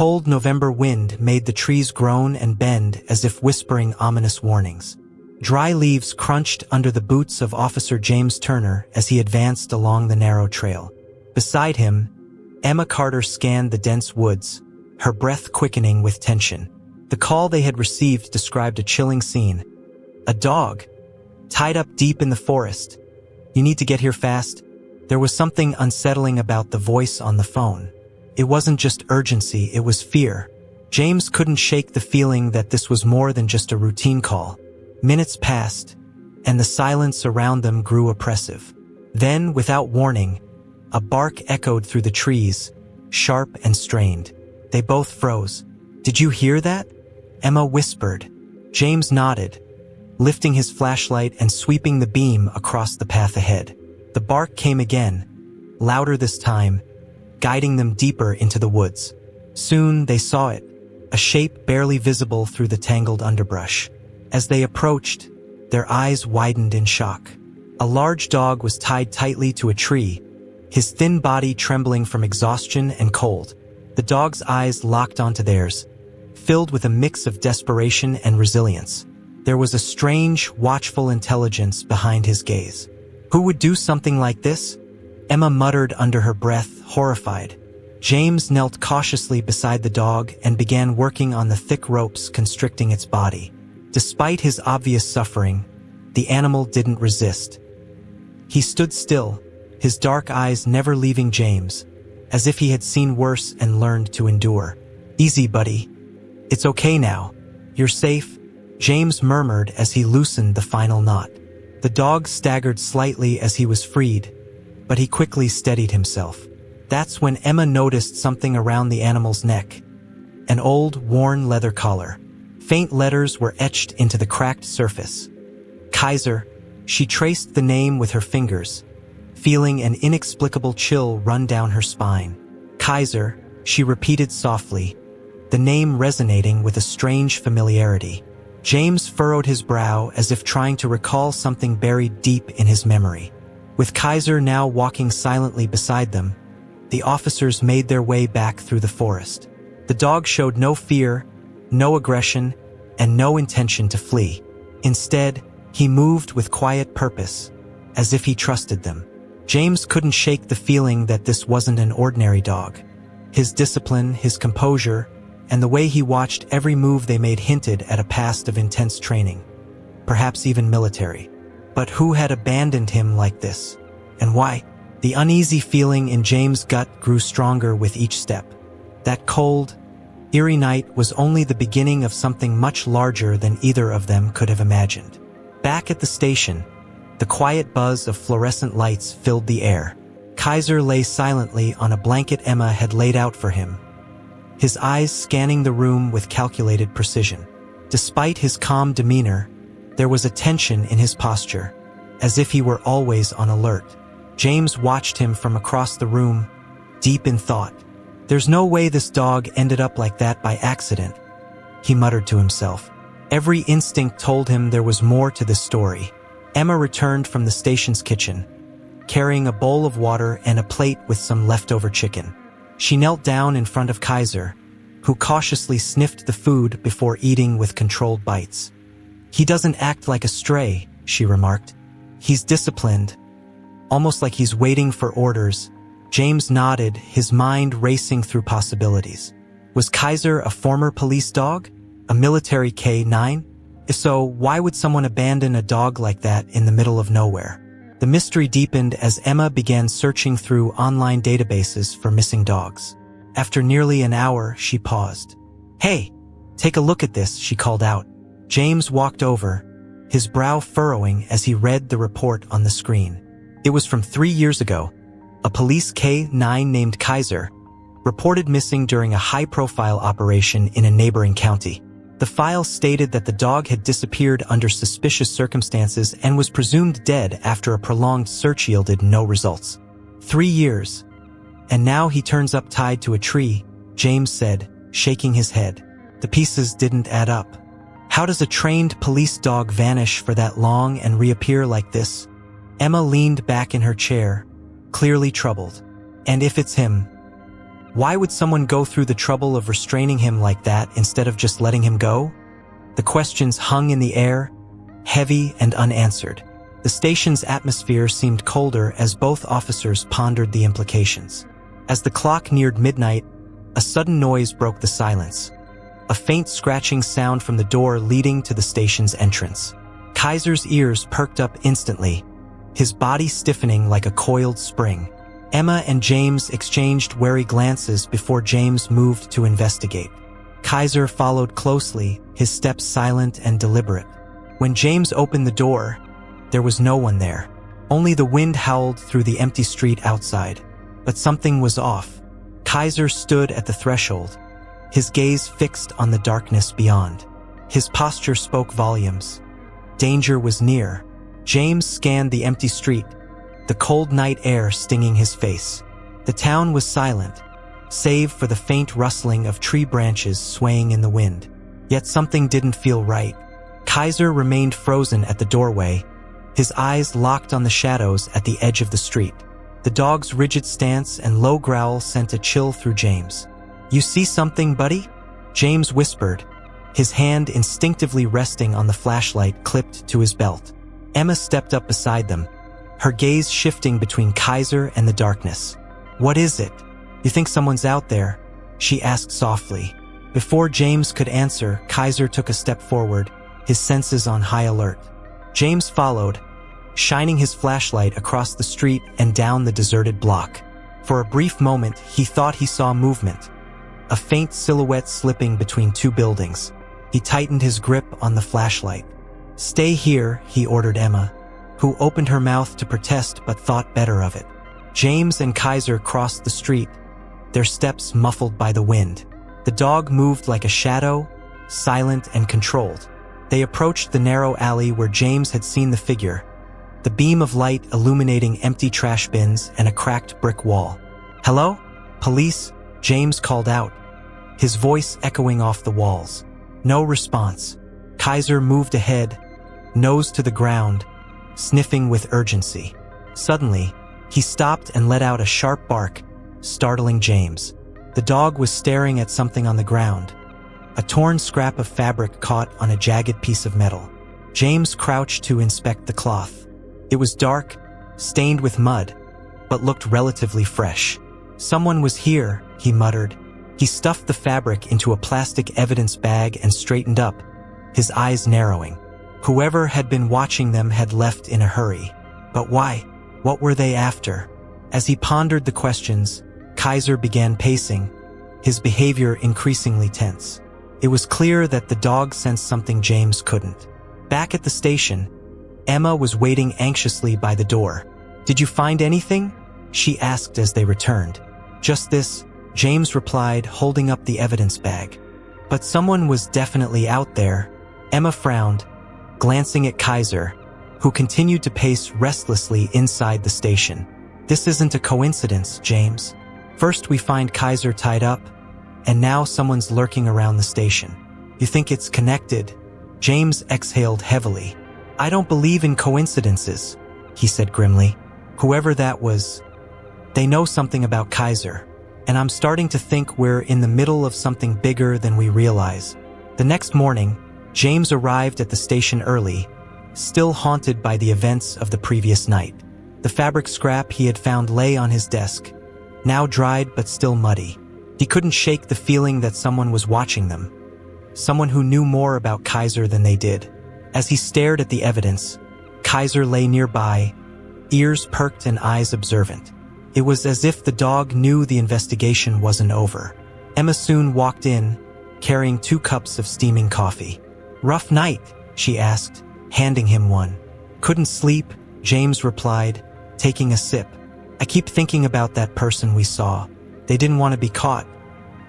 cold November wind made the trees groan and bend as if whispering ominous warnings. Dry leaves crunched under the boots of Officer James Turner as he advanced along the narrow trail. Beside him, Emma Carter scanned the dense woods, her breath quickening with tension. The call they had received described a chilling scene. A dog, tied up deep in the forest. "You need to get here fast." There was something unsettling about the voice on the phone. It wasn't just urgency, it was fear. James couldn't shake the feeling that this was more than just a routine call. Minutes passed, and the silence around them grew oppressive. Then, without warning, a bark echoed through the trees, sharp and strained. They both froze. "Did you hear that?" Emma whispered. James nodded, lifting his flashlight and sweeping the beam across the path ahead. The bark came again, louder this time, guiding them deeper into the woods. Soon they saw it, a shape barely visible through the tangled underbrush. As they approached, their eyes widened in shock. A large dog was tied tightly to a tree, his thin body trembling from exhaustion and cold. The dog's eyes locked onto theirs, filled with a mix of desperation and resilience. There was a strange, watchful intelligence behind his gaze. Who would do something like this? Emma muttered under her breath, horrified. James knelt cautiously beside the dog and began working on the thick ropes constricting its body. Despite his obvious suffering, the animal didn't resist. He stood still, his dark eyes never leaving James, as if he had seen worse and learned to endure. "Easy, buddy. It's okay now. You're safe," James murmured as he loosened the final knot. The dog staggered slightly as he was freed, but he quickly steadied himself. That's when Emma noticed something around the animal's neck. An old, worn leather collar. Faint letters were etched into the cracked surface. Kaiser. She traced the name with her fingers, feeling an inexplicable chill run down her spine. "Kaiser," she repeated softly, the name resonating with a strange familiarity. James furrowed his brow as if trying to recall something buried deep in his memory. With Kaiser now walking silently beside them, the officers made their way back through the forest. The dog showed no fear, no aggression, and no intention to flee. Instead, he moved with quiet purpose, as if he trusted them. James couldn't shake the feeling that this wasn't an ordinary dog. His discipline, his composure, and the way he watched every move they made hinted at a past of intense training, perhaps even military. But who had abandoned him like this? And why? The uneasy feeling in James' gut grew stronger with each step. That cold, eerie night was only the beginning of something much larger than either of them could have imagined. Back at the station, the quiet buzz of fluorescent lights filled the air. Kaiser lay silently on a blanket Emma had laid out for him, his eyes scanning the room with calculated precision. Despite his calm demeanor, there was a tension in his posture, as if he were always on alert. James watched him from across the room, deep in thought. "There's no way this dog ended up like that by accident," he muttered to himself. Every instinct told him there was more to this story. Emma returned from the station's kitchen, carrying a bowl of water and a plate with some leftover chicken. She knelt down in front of Kaiser, who cautiously sniffed the food before eating with controlled bites. "He doesn't act like a stray," she remarked. "He's disciplined, almost like he's waiting for orders." James nodded, his mind racing through possibilities. Was Kaiser a former police dog? A military K-9? If so, why would someone abandon a dog like that in the middle of nowhere? The mystery deepened as Emma began searching through online databases for missing dogs. After nearly an hour, she paused. "Hey, take a look at this," she called out. James walked over, his brow furrowing as he read the report on the screen. It was from 3 years ago. A police K-9 named Kaiser reported missing during a high-profile operation in a neighboring county. The file stated that the dog had disappeared under suspicious circumstances and was presumed dead after a prolonged search yielded no results. 3 years. And now he turns up tied to a tree, James said, shaking his head. The pieces didn't add up. How does a trained police dog vanish for that long and reappear like this? Emma leaned back in her chair, clearly troubled. And if it's him? Why would someone go through the trouble of restraining him like that instead of just letting him go? The questions hung in the air, heavy and unanswered. The station's atmosphere seemed colder as both officers pondered the implications. As the clock neared midnight, a sudden noise broke the silence. A faint scratching sound from the door leading to the station's entrance. Kaiser's ears perked up instantly, his body stiffening like a coiled spring. Emma and James exchanged wary glances before James moved to investigate. Kaiser followed closely, his steps silent and deliberate. When James opened the door, there was no one there. Only the wind howled through the empty street outside. But something was off. Kaiser stood at the threshold, his gaze fixed on the darkness beyond. His posture spoke volumes. Danger was near. James scanned the empty street, the cold night air stinging his face. The town was silent, save for the faint rustling of tree branches swaying in the wind. Yet something didn't feel right. Kaiser remained frozen at the doorway, his eyes locked on the shadows at the edge of the street. The dog's rigid stance and low growl sent a chill through James. "You see something, buddy?" James whispered, his hand instinctively resting on the flashlight clipped to his belt. Emma stepped up beside them, her gaze shifting between Kaiser and the darkness. "What is it? You think someone's out there?" she asked softly. Before James could answer, Kaiser took a step forward, his senses on high alert. James followed, shining his flashlight across the street and down the deserted block. For a brief moment, he thought he saw movement, a faint silhouette slipping between two buildings. He tightened his grip on the flashlight. "Stay here," he ordered Emma, who opened her mouth to protest but thought better of it. James and Kaiser crossed the street, their steps muffled by the wind. The dog moved like a shadow, silent and controlled. They approached the narrow alley where James had seen the figure, the beam of light illuminating empty trash bins and a cracked brick wall. "Hello? Police?" James called out, his voice echoing off the walls. No response. Kaiser moved ahead, nose to the ground, sniffing with urgency. Suddenly, he stopped and let out a sharp bark, startling James. The dog was staring at something on the ground, a torn scrap of fabric caught on a jagged piece of metal. James crouched to inspect the cloth. It was dark, stained with mud, but looked relatively fresh. "Someone was here," he muttered. He stuffed the fabric into a plastic evidence bag and straightened up, his eyes narrowing. Whoever had been watching them had left in a hurry. But why? What were they after? As he pondered the questions, Kaiser began pacing, his behavior increasingly tense. It was clear that the dog sensed something James couldn't. Back at the station, Emma was waiting anxiously by the door. "Did you find anything?" she asked as they returned. "Just this," James replied, holding up the evidence bag. "But someone was definitely out there." Emma frowned, glancing at Kaiser, who continued to pace restlessly inside the station. "This isn't a coincidence, James. First we find Kaiser tied up, and now someone's lurking around the station. You think it's connected?" James exhaled heavily. "I don't believe in coincidences," he said grimly. "Whoever that was, they know something about Kaiser, and I'm starting to think we're in the middle of something bigger than we realize." The next morning, James arrived at the station early, still haunted by the events of the previous night. The fabric scrap he had found lay on his desk, now dried but still muddy. He couldn't shake the feeling that someone was watching them, someone who knew more about Kaiser than they did. As he stared at the evidence, Kaiser lay nearby, ears perked and eyes observant. It was as if the dog knew the investigation wasn't over. Emma soon walked in, carrying 2 cups of steaming coffee. "Rough night?" she asked, handing him one. "Couldn't sleep," James replied, taking a sip. "I keep thinking about that person we saw. They didn't want to be caught,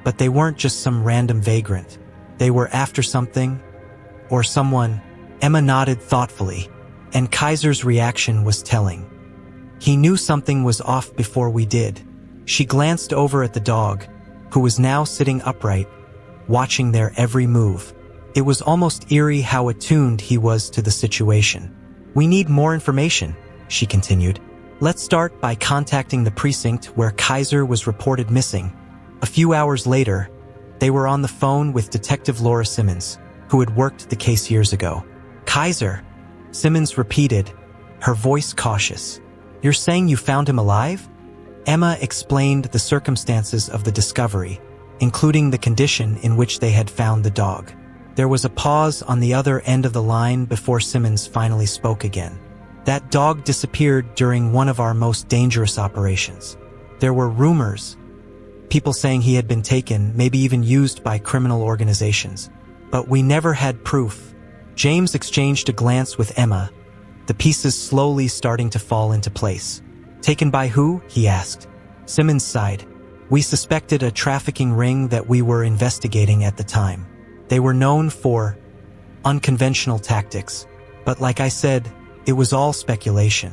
but they weren't just some random vagrant. They were after something, or someone." Emma nodded thoughtfully, and Kaiser's reaction was telling. He knew something was off before we did. She glanced over at the dog, who was now sitting upright, watching their every move. It was almost eerie how attuned he was to the situation. "We need more information," she continued. "Let's start by contacting the precinct where Kaiser was reported missing. A few hours later, they were on the phone with Detective Laura Simmons, who had worked the case years ago. "Kaiser," Simmons repeated, her voice cautious. "You're saying you found him alive?" Emma explained the circumstances of the discovery, including the condition in which they had found the dog. There was a pause on the other end of the line before Simmons finally spoke again. "That dog disappeared during one of our most dangerous operations. There were rumors, people saying he had been taken, maybe even used by criminal organizations. But we never had proof." James exchanged a glance with Emma, the pieces slowly starting to fall into place. "Taken by who?" he asked. Simmons sighed. "We suspected a trafficking ring that we were investigating at the time. They were known for unconventional tactics. But like I said, it was all speculation.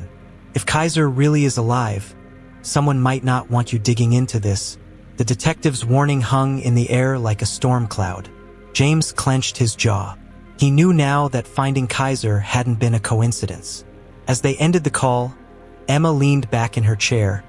If Kaiser really is alive, someone might not want you digging into this." The detective's warning hung in the air like a storm cloud. James clenched his jaw. He knew now that finding Kaiser hadn't been a coincidence. As they ended the call, Emma leaned back in her chair,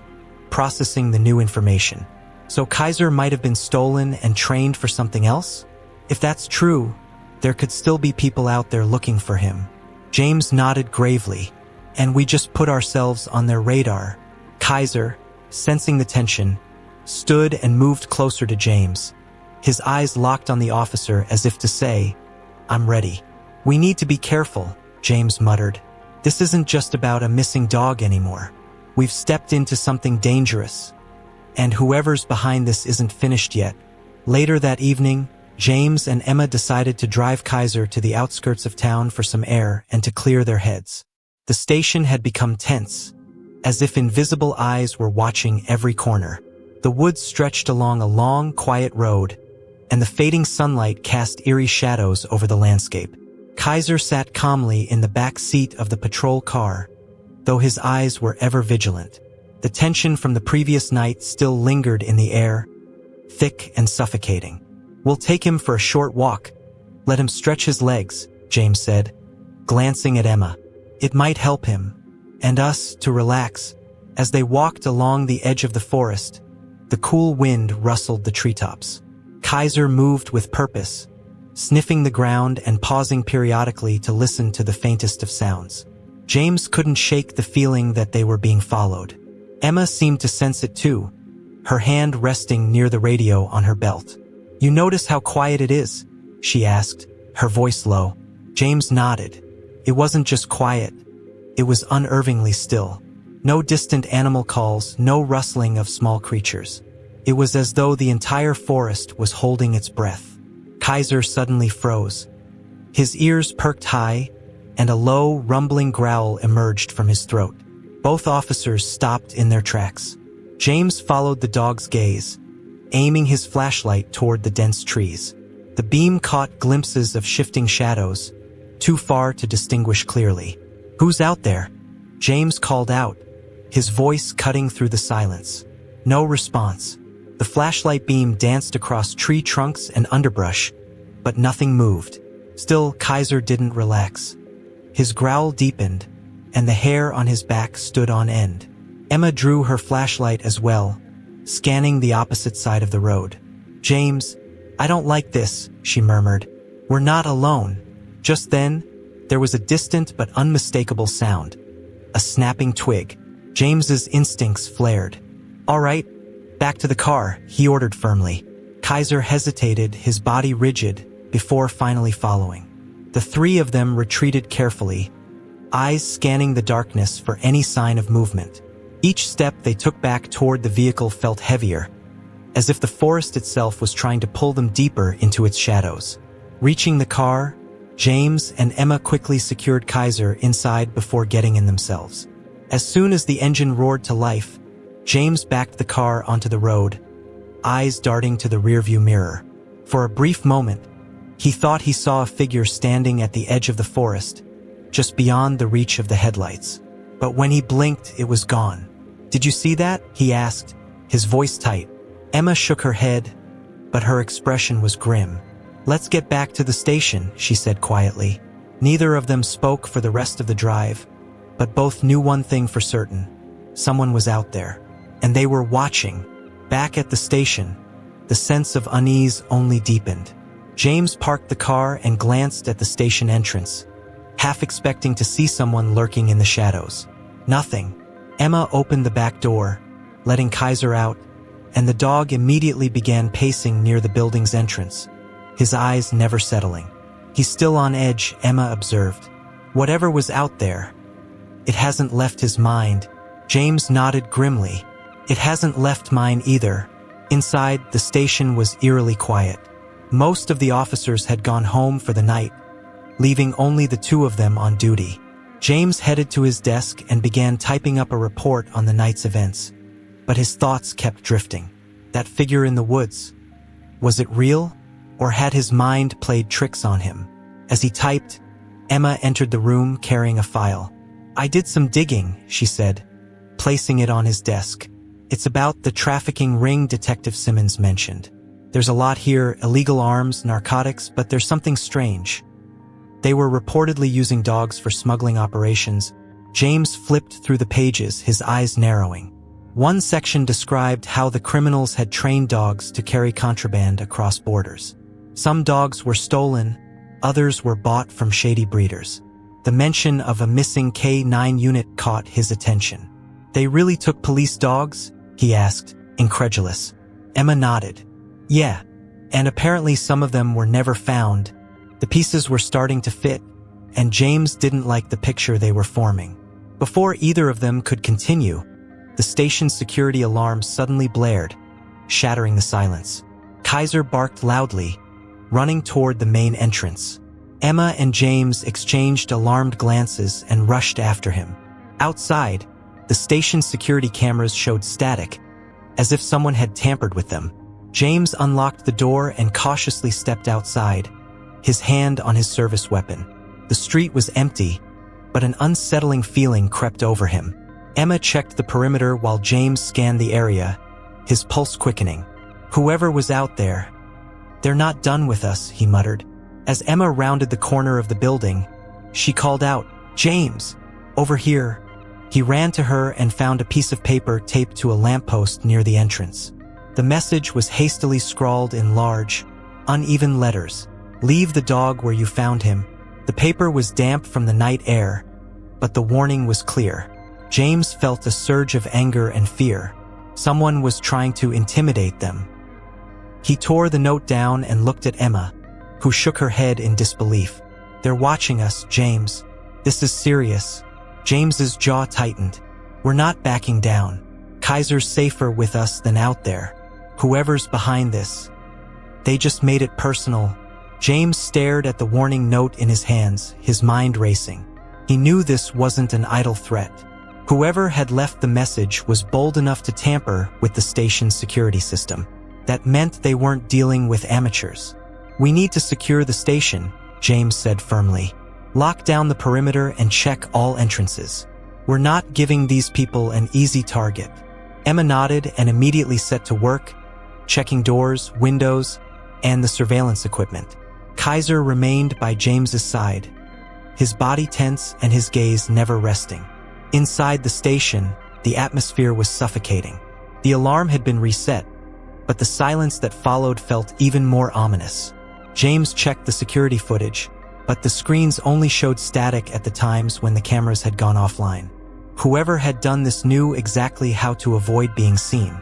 processing the new information. So Kaiser might have been stolen and trained for something else? If that's true, there could still be people out there looking for him. James nodded gravely. "And we just put ourselves on their radar." Kaiser, sensing the tension, stood and moved closer to James. His eyes locked on the officer as if to say, "I'm ready." "We need to be careful," James muttered. "This isn't just about a missing dog anymore. We've stepped into something dangerous. And whoever's behind this isn't finished yet." Later that evening, James and Emma decided to drive Kaiser to the outskirts of town for some air and to clear their heads. The station had become tense, as if invisible eyes were watching every corner. The woods stretched along a long, quiet road, and the fading sunlight cast eerie shadows over the landscape. Kaiser sat calmly in the back seat of the patrol car, though his eyes were ever vigilant. The tension from the previous night still lingered in the air, thick and suffocating. "We'll take him for a short walk. Let him stretch his legs," James said, glancing at Emma. "It might help him, and us, to relax." As they walked along the edge of the forest, the cool wind rustled the treetops. Kaiser moved with purpose, sniffing the ground and pausing periodically to listen to the faintest of sounds. James couldn't shake the feeling that they were being followed. Emma seemed to sense it too, her hand resting near the radio on her belt. "You notice how quiet it is?" she asked, her voice low. James nodded. It wasn't just quiet, it was unnervingly still. No distant animal calls, no rustling of small creatures. It was as though the entire forest was holding its breath. Kaiser suddenly froze. His ears perked high, and a low, rumbling growl emerged from his throat. Both officers stopped in their tracks. James followed the dog's gaze, aiming his flashlight toward the dense trees. The beam caught glimpses of shifting shadows, too far to distinguish clearly. "Who's out there?" James called out, his voice cutting through the silence. No response. The flashlight beam danced across tree trunks and underbrush, but nothing moved. Still, Kaiser didn't relax. His growl deepened, and the hair on his back stood on end. Emma drew her flashlight as well, scanning the opposite side of the road. "James, I don't like this," she murmured. "We're not alone." Just then, there was a distant but unmistakable sound. A snapping twig. James's instincts flared. "All right, back to the car," he ordered firmly. Kaiser hesitated, his body rigid, before finally following. The three of them retreated carefully, eyes scanning the darkness for any sign of movement. Each step they took back toward the vehicle felt heavier, as if the forest itself was trying to pull them deeper into its shadows. Reaching the car, James and Emma quickly secured Kaiser inside before getting in themselves. As soon as the engine roared to life, James backed the car onto the road, eyes darting to the rearview mirror. For a brief moment, he thought he saw a figure standing at the edge of the forest, just beyond the reach of the headlights. But when he blinked, it was gone. "Did you see that?" he asked, his voice tight. Emma shook her head, but her expression was grim. "Let's get back to the station," she said quietly. Neither of them spoke for the rest of the drive, but both knew one thing for certain. Someone was out there, and they were watching. Back at the station, The sense of unease only deepened. James parked the car and glanced at the station entrance, half expecting to see someone lurking in the shadows. Nothing. Emma opened the back door, letting Kaiser out, and the dog immediately began pacing near the building's entrance, his eyes never settling. He's still on edge, Emma observed. Whatever was out there, it hasn't left his mind. James nodded grimly. It hasn't left mine either. Inside, the station was eerily quiet. Most of the officers had gone home for the night, leaving only the two of them on duty. James headed to his desk and began typing up a report on the night's events. But his thoughts kept drifting. That figure in the woods. Was it real? Or had his mind played tricks on him? As he typed, Emma entered the room carrying a file. I did some digging, she said, placing it on his desk. It's about the trafficking ring Detective Simmons mentioned. There's a lot here, illegal arms, narcotics, but there's something strange. They were reportedly using dogs for smuggling operations. James flipped through the pages, his eyes narrowing. One section described how the criminals had trained dogs to carry contraband across borders. Some dogs were stolen, others were bought from shady breeders. The mention of a missing K9 unit caught his attention. They really took police dogs? He asked, incredulous. Emma nodded. Yeah, and apparently some of them were never found. The pieces were starting to fit, and James didn't like the picture they were forming. Before either of them could continue, the station's security alarm suddenly blared, shattering the silence. Kaiser barked loudly, running toward the main entrance. Emma and James exchanged alarmed glances and rushed after him. Outside, the station's security cameras showed static, as if someone had tampered with them. James unlocked the door and cautiously stepped outside, his hand on his service weapon. The street was empty, but an unsettling feeling crept over him. Emma checked the perimeter while James scanned the area, his pulse quickening. Whoever was out there, they're not done with us, he muttered. As Emma rounded the corner of the building, she called out, James, over here. He ran to her and found a piece of paper taped to a lamppost near the entrance. The message was hastily scrawled in large, uneven letters. Leave the dog where you found him. The paper was damp from the night air, but the warning was clear. James felt a surge of anger and fear. Someone was trying to intimidate them. He tore the note down and looked at Emma, who shook her head in disbelief. They're watching us, James. This is serious. James's jaw tightened. We're not backing down. Kaiser's safer with us than out there. Whoever's behind this. They just made it personal. James stared at the warning note in his hands, his mind racing. He knew this wasn't an idle threat. Whoever had left the message was bold enough to tamper with the station's security system. That meant they weren't dealing with amateurs. We need to secure the station, James said firmly. Lock down the perimeter and check all entrances. We're not giving these people an easy target. Emma nodded and immediately set to work, checking doors, windows, and the surveillance equipment. Kaiser remained by James's side, his body tense and his gaze never resting. Inside the station, the atmosphere was suffocating. The alarm had been reset, but the silence that followed felt even more ominous. James checked the security footage, but the screens only showed static at the times when the cameras had gone offline. Whoever had done this knew exactly how to avoid being seen.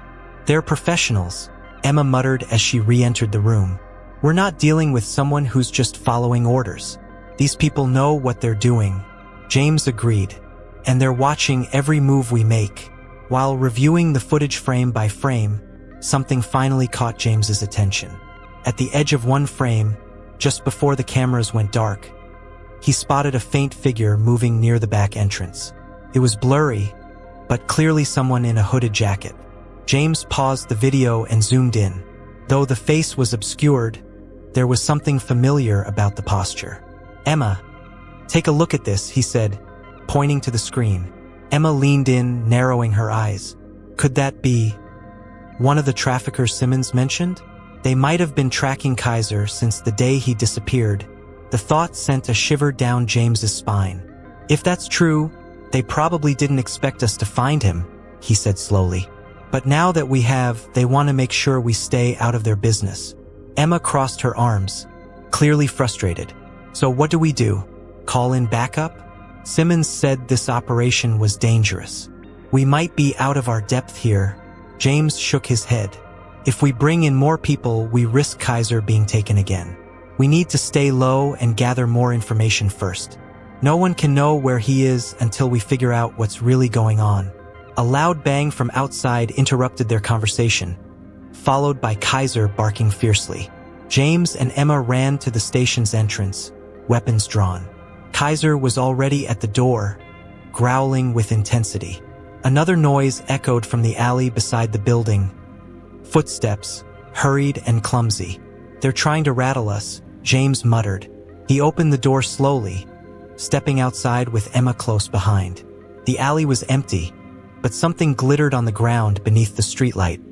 They're professionals, Emma muttered as she re-entered the room. We're not dealing with someone who's just following orders. These people know what they're doing. James agreed. And they're watching every move we make. While reviewing the footage frame by frame, something finally caught James's attention. At the edge of one frame, just before the cameras went dark, he spotted a faint figure moving near the back entrance. It was blurry, but clearly someone in a hooded jacket. James paused the video and zoomed in. Though the face was obscured, there was something familiar about the posture. Emma, take a look at this, he said, pointing to the screen. Emma leaned in, narrowing her eyes. Could that be one of the traffickers Simmons mentioned? They might have been tracking Kaiser since the day he disappeared. The thought sent a shiver down James's spine. If that's true, they probably didn't expect us to find him, he said slowly. But now that we have, they want to make sure we stay out of their business. Emma crossed her arms, clearly frustrated. So what do we do? Call in backup? Simmons said this operation was dangerous. We might be out of our depth here. James shook his head. If we bring in more people, we risk Kaiser being taken again. We need to stay low and gather more information first. No one can know where he is until we figure out what's really going on. A loud bang from outside interrupted their conversation, followed by Kaiser barking fiercely. James and Emma ran to the station's entrance, weapons drawn. Kaiser was already at the door, growling with intensity. Another noise echoed from the alley beside the building. Footsteps, hurried and clumsy. They're trying to rattle us, James muttered. He opened the door slowly, stepping outside with Emma close behind. The alley was empty, but something glittered on the ground beneath the streetlight.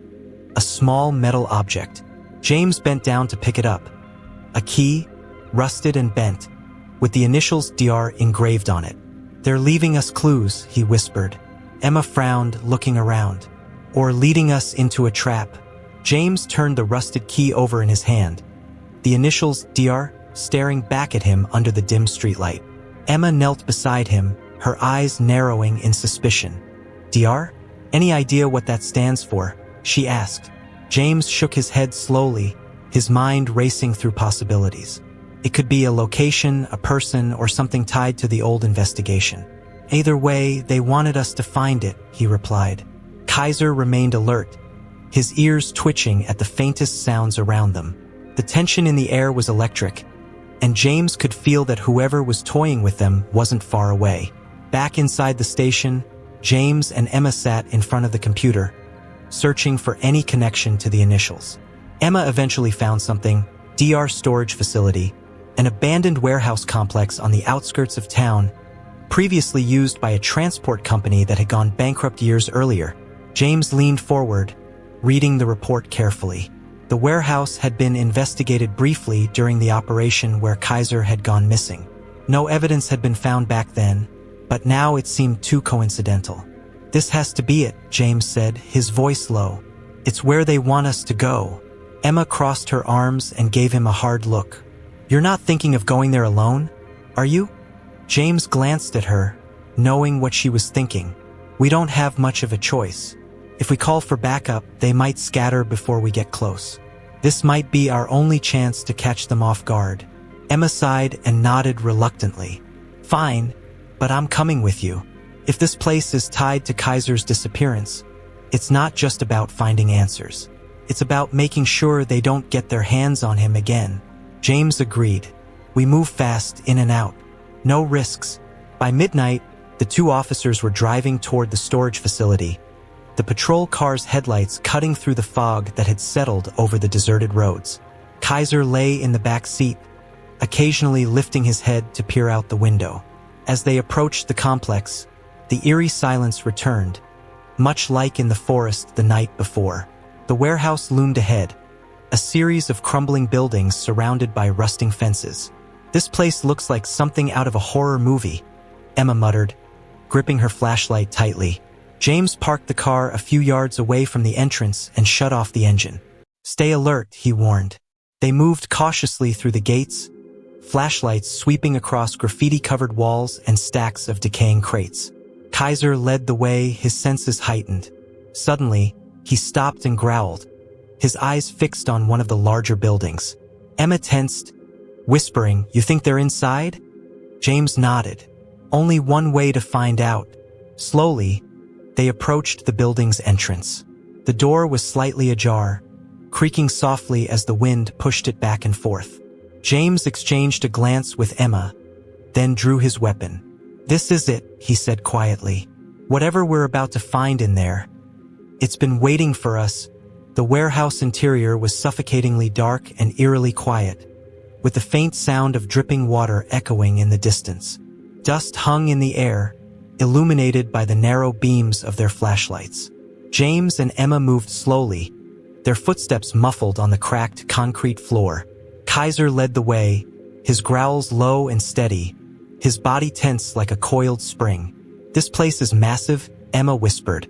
A small metal object. James bent down to pick it up. A key, rusted and bent, with the initials DR engraved on it. They're leaving us clues, he whispered. Emma frowned, looking around. Or leading us into a trap. James turned the rusted key over in his hand. The initials DR staring back at him under the dim streetlight. Emma knelt beside him, her eyes narrowing in suspicion. DR? Any idea what that stands for? She asked. James shook his head slowly, his mind racing through possibilities. It could be a location, a person, or something tied to the old investigation. Either way, they wanted us to find it, he replied. Kaiser remained alert, his ears twitching at the faintest sounds around them. The tension in the air was electric, and James could feel that whoever was toying with them wasn't far away. Back inside the station, James and Emma sat in front of the computer, searching for any connection to the initials. Emma eventually found something: DR storage facility, an abandoned warehouse complex on the outskirts of town, previously used by a transport company that had gone bankrupt years earlier. James leaned forward, reading the report carefully. The warehouse had been investigated briefly during the operation where Kaiser had gone missing. No evidence had been found back then, but now it seemed too coincidental. This has to be it, James said, his voice low. It's where they want us to go. Emma crossed her arms and gave him a hard look. You're not thinking of going there alone, are you? James glanced at her, knowing what she was thinking. We don't have much of a choice. If we call for backup, they might scatter before we get close. This might be our only chance to catch them off guard. Emma sighed and nodded reluctantly. Fine, but I'm coming with you. If this place is tied to Kaiser's disappearance, it's not just about finding answers. It's about making sure they don't get their hands on him again. James agreed. We move fast, in and out. No risks. By midnight, the two officers were driving toward the storage facility, the patrol car's headlights cutting through the fog that had settled over the deserted roads. Kaiser lay in the back seat, occasionally lifting his head to peer out the window. As they approached the complex, the eerie silence returned, much like in the forest the night before. The warehouse loomed ahead, a series of crumbling buildings surrounded by rusting fences. This place looks like something out of a horror movie, Emma muttered, gripping her flashlight tightly. James parked the car a few yards away from the entrance and shut off the engine. Stay alert, he warned. They moved cautiously through the gates, flashlights sweeping across graffiti-covered walls and stacks of decaying crates. Kaiser led the way, his senses heightened. Suddenly, he stopped and growled, his eyes fixed on one of the larger buildings. Emma tensed, whispering, "You think they're inside?" James nodded. Only one way to find out. Slowly, they approached the building's entrance. The door was slightly ajar, creaking softly as the wind pushed it back and forth. James exchanged a glance with Emma, then drew his weapon. "This is it," he said quietly. "Whatever we're about to find in there. It's been waiting for us." The warehouse interior was suffocatingly dark and eerily quiet, with the faint sound of dripping water echoing in the distance. Dust hung in the air, illuminated by the narrow beams of their flashlights. James and Emma moved slowly, their footsteps muffled on the cracked concrete floor. Kaiser led the way, his growls low and steady, his body tense like a coiled spring. "This place is massive," Emma whispered.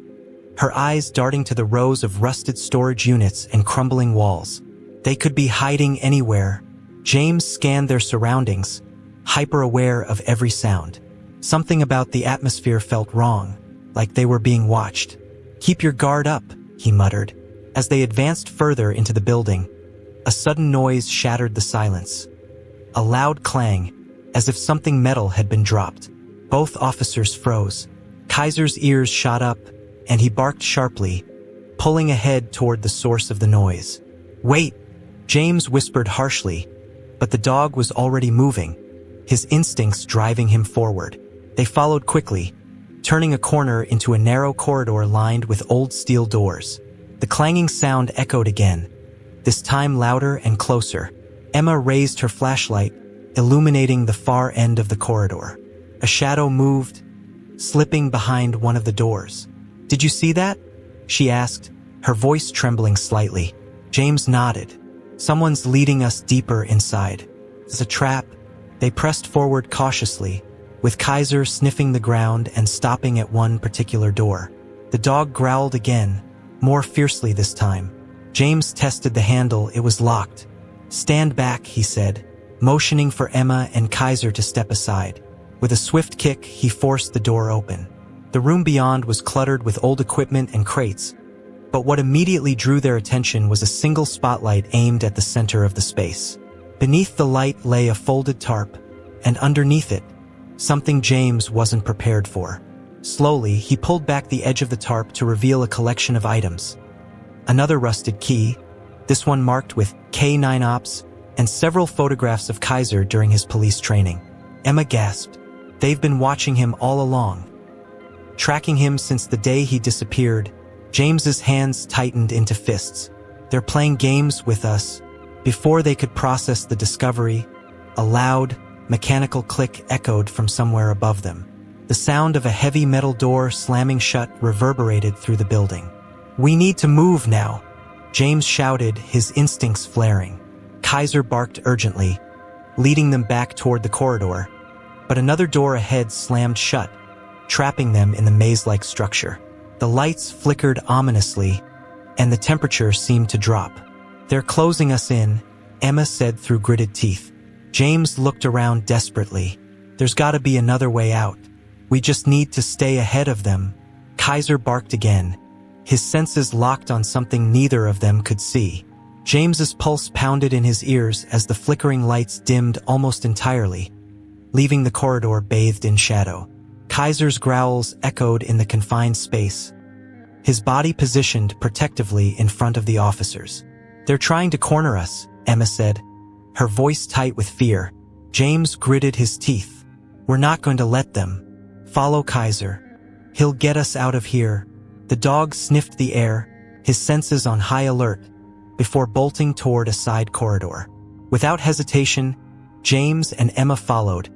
her eyes darting to the rows of rusted storage units and crumbling walls. They could be hiding anywhere. James scanned their surroundings, hyper-aware of every sound. Something about the atmosphere felt wrong, like they were being watched. "Keep your guard up," he muttered. As they advanced further into the building, a sudden noise shattered the silence. A loud clang, as if something metal had been dropped. Both officers froze. Kaiser's ears shot up, and he barked sharply, pulling ahead toward the source of the noise. "Wait!" James whispered harshly, but the dog was already moving, his instincts driving him forward. They followed quickly, turning a corner into a narrow corridor lined with old steel doors. The clanging sound echoed again, this time louder and closer. Emma raised her flashlight, illuminating the far end of the corridor. A shadow moved, slipping behind one of the doors. "Did you see that?" she asked, her voice trembling slightly. James nodded. "Someone's leading us deeper inside. It's a trap." They pressed forward cautiously, with Kaiser sniffing the ground and stopping at one particular door. The dog growled again, more fiercely this time. James tested the handle. It was locked. "Stand back," he said, motioning for Emma and Kaiser to step aside. With a swift kick, he forced the door open. The room beyond was cluttered with old equipment and crates, but what immediately drew their attention was a single spotlight aimed at the center of the space. Beneath the light lay a folded tarp, and underneath it, something James wasn't prepared for. Slowly, he pulled back the edge of the tarp to reveal a collection of items. Another rusted key, this one marked with K9 Ops, and several photographs of Kaiser during his police training. Emma gasped. They've been watching him all along, tracking him since the day he disappeared. James's hands tightened into fists. "They're playing games with us." Before they could process the discovery, a loud, mechanical click echoed from somewhere above them. The sound of a heavy metal door slamming shut reverberated through the building. "We need to move now," James shouted, his instincts flaring. Kaiser barked urgently, leading them back toward the corridor, but another door ahead slammed shut, trapping them in the maze-like structure. The lights flickered ominously, and the temperature seemed to drop. "They're closing us in," Emma said through gritted teeth. James looked around desperately. "There's gotta be another way out. We just need to stay ahead of them." Kaiser barked again, his senses locked on something neither of them could see. James's pulse pounded in his ears as the flickering lights dimmed almost entirely, leaving the corridor bathed in shadow. Kaiser's growls echoed in the confined space, his body positioned protectively in front of the officers. "They're trying to corner us," Emma said, her voice tight with fear. James gritted his teeth. "We're not going to let them. Follow Kaiser. He'll get us out of here." The dog sniffed the air, his senses on high alert, before bolting toward a side corridor. Without hesitation, James and Emma followed,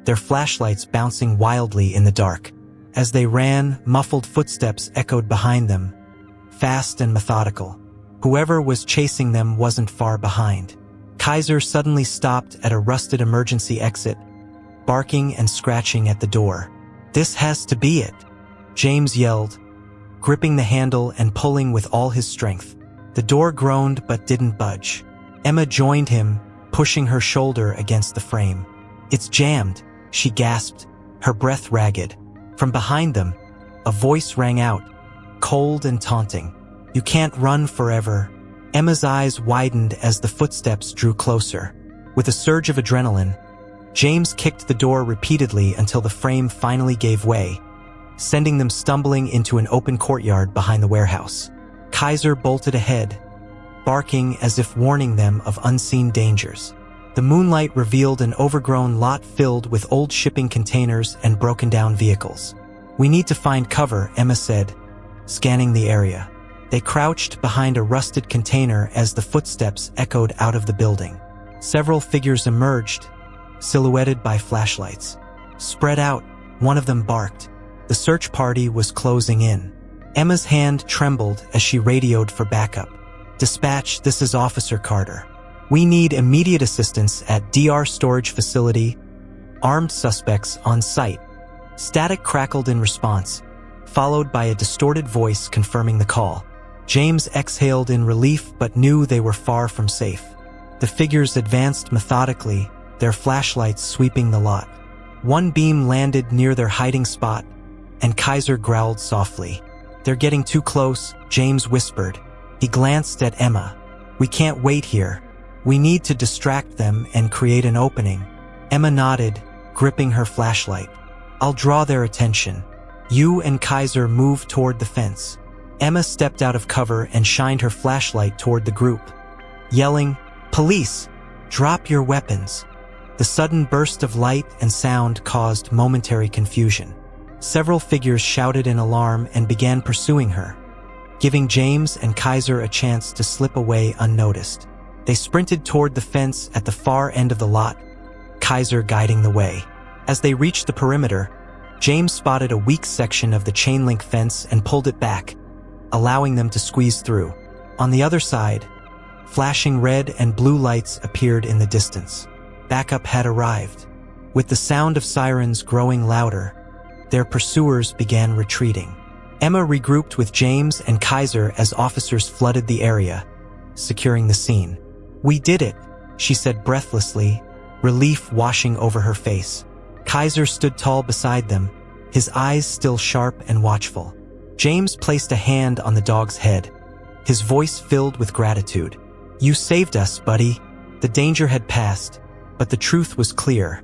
their flashlights bouncing wildly in the dark. As they ran, muffled footsteps echoed behind them, fast and methodical. Whoever was chasing them wasn't far behind. Kaiser suddenly stopped at a rusted emergency exit, barking and scratching at the door. "This has to be it," James yelled, gripping the handle and pulling with all his strength. The door groaned but didn't budge. Emma joined him, pushing her shoulder against the frame. "It's jammed," she gasped, her breath ragged. From behind them, a voice rang out, cold and taunting. "You can't run forever." Emma's eyes widened as the footsteps drew closer. With a surge of adrenaline, James kicked the door repeatedly until the frame finally gave way, sending them stumbling into an open courtyard behind the warehouse. Kaiser bolted ahead, barking as if warning them of unseen dangers. The moonlight revealed an overgrown lot filled with old shipping containers and broken-down vehicles. "We need to find cover," Emma said, scanning the area. They crouched behind a rusted container as the footsteps echoed out of the building. Several figures emerged, silhouetted by flashlights. "Spread out," one of them barked. The search party was closing in. Emma's hand trembled as she radioed for backup. "Dispatch, this is Officer Carter. We need immediate assistance at DR storage facility. Armed suspects on site." Static crackled in response, followed by a distorted voice confirming the call. James exhaled in relief but knew they were far from safe. The figures advanced methodically, their flashlights sweeping the lot. One beam landed near their hiding spot, and Kaiser growled softly. "They're getting too close," James whispered. He glanced at Emma. "We can't wait here. We need to distract them and create an opening." Emma nodded, gripping her flashlight. "I'll draw their attention. You and Kaiser move toward the fence." Emma stepped out of cover and shined her flashlight toward the group, yelling, "Police! Drop your weapons!" The sudden burst of light and sound caused momentary confusion. Several figures shouted in alarm and began pursuing her, giving James and Kaiser a chance to slip away unnoticed. They sprinted toward the fence at the far end of the lot, Kaiser guiding the way. As they reached the perimeter, James spotted a weak section of the chain-link fence and pulled it back, allowing them to squeeze through. On the other side, flashing red and blue lights appeared in the distance. Backup had arrived. With the sound of sirens growing louder, their pursuers began retreating. Emma regrouped with James and Kaiser as officers flooded the area, securing the scene. "We did it," she said breathlessly, relief washing over her face. Kaiser stood tall beside them, his eyes still sharp and watchful. James placed a hand on the dog's head, his voice filled with gratitude. "You saved us, buddy." The danger had passed, but the truth was clear.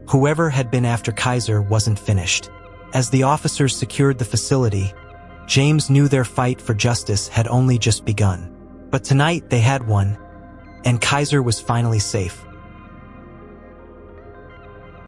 Whoever had been after Kaiser wasn't finished. As the officers secured the facility, James knew their fight for justice had only just begun. But tonight they had won, and Kaiser was finally safe.